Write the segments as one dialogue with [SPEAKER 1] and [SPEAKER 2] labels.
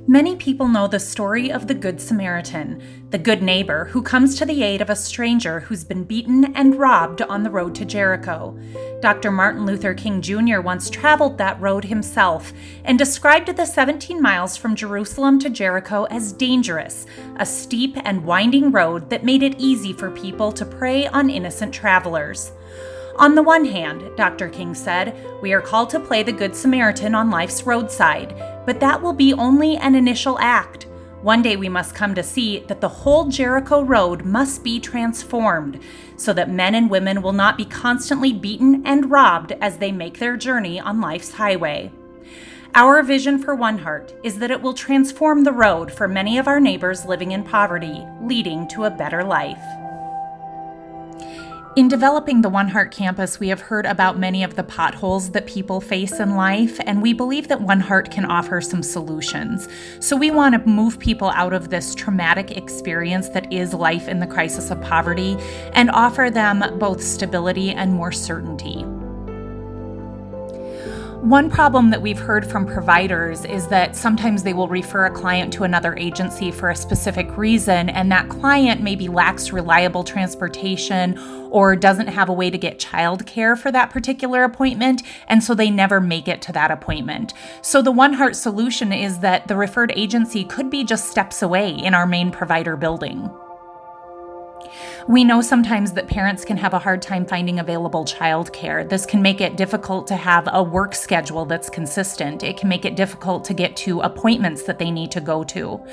[SPEAKER 1] Many people know the story of the Good Samaritan, the good neighbor who comes to the aid of a stranger who's been beaten and robbed on the road to Jericho. Dr. Martin Luther King Jr. once traveled that road himself and described the 17 miles from Jerusalem to Jericho as dangerous, a steep and winding road that made it easy for people to prey on innocent travelers. On the one hand, Dr. King said, we are called to play the Good Samaritan on life's roadside, but that will be only an initial act. One day we must come to see that the whole Jericho road must be transformed so that men and women will not be constantly beaten and robbed as they make their journey on life's highway. Our vision for OneHeart is that it will transform the road for many of our neighbors living in poverty, leading to a better life. In developing the OneHeart campus, we have heard about many of the potholes that people face in life, and we believe that OneHeart can offer some solutions. So we want to move people out of this traumatic experience that is life in the crisis of poverty and offer them both stability and more certainty. One problem that we've heard from providers is that sometimes they will refer a client to another agency for a specific reason, and that client maybe lacks reliable transportation or doesn't have a way to get childcare for that particular appointment, and so they never make it to that appointment. So the OneHeart solution is that the referred agency could be just steps away in our main provider building. We know sometimes that parents can have a hard time finding available childcare. This can make it difficult to have a work schedule that's consistent. It can make it difficult to get to appointments that they need to go to.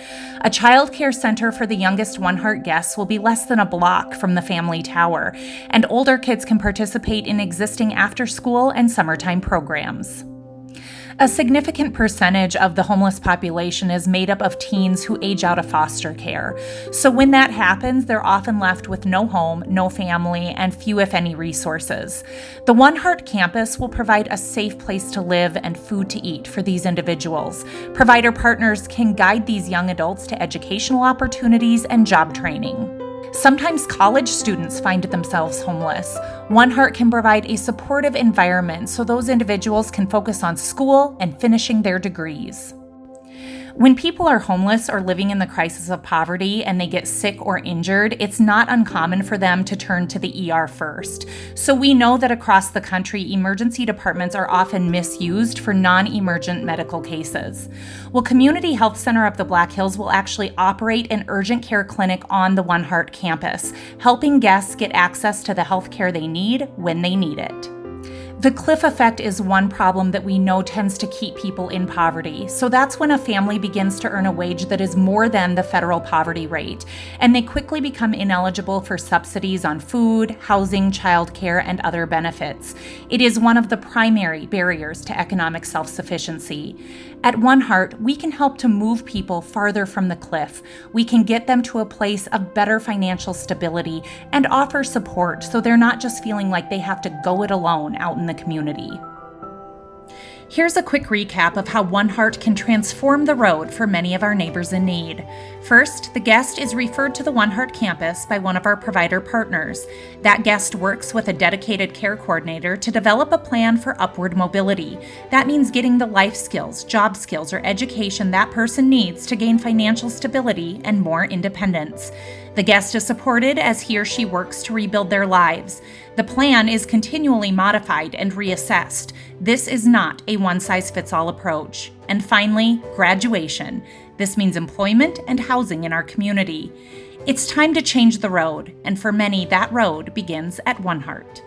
[SPEAKER 1] A childcare center for the youngest OneHeart guests will be less than a block from the family tower, and older kids can participate in existing after-school and summertime programs. A significant percentage of the homeless population is made up of teens who age out of foster care. So when that happens, they're often left with no home, no family, and few, if any, resources. The OneHeart campus will provide a safe place to live and food to eat for these individuals. Provider partners can guide these young adults to educational opportunities and job training. Sometimes college students find themselves homeless. OneHeart can provide a supportive environment so those individuals can focus on school and finishing their degrees. When people are homeless or living in the crisis of poverty and they get sick or injured, it's not uncommon for them to turn to the ER first. So we know that across the country, emergency departments are often misused for non-emergent medical cases. Well, Community Health Center of the Black Hills will actually operate an urgent care clinic on the OneHeart campus, helping guests get access to the health care they need when they need it. The cliff effect is one problem that we know tends to keep people in poverty. So that's when a family begins to earn a wage that is more than the federal poverty rate, and they quickly become ineligible for subsidies on food, housing, childcare, and other benefits. It is one of the primary barriers to economic self-sufficiency. At OneHeart, we can help to move people farther from the cliff. We can get them to a place of better financial stability and offer support so they're not just feeling like they have to go it alone out in the community. Here's a quick recap of how OneHeart can transform the road for many of our neighbors in need. First, the guest is referred to the OneHeart campus by one of our provider partners. That guest works with a dedicated care coordinator to develop a plan for upward mobility. That means getting the life skills, job skills, or education that person needs to gain financial stability and more independence. The guest is supported as he or she works to rebuild their lives. The plan is continually modified and reassessed. This is not a one-size-fits-all approach. And finally, graduation. This means employment and housing in our community. It's time to change the road, and for many, that road begins at OneHeart.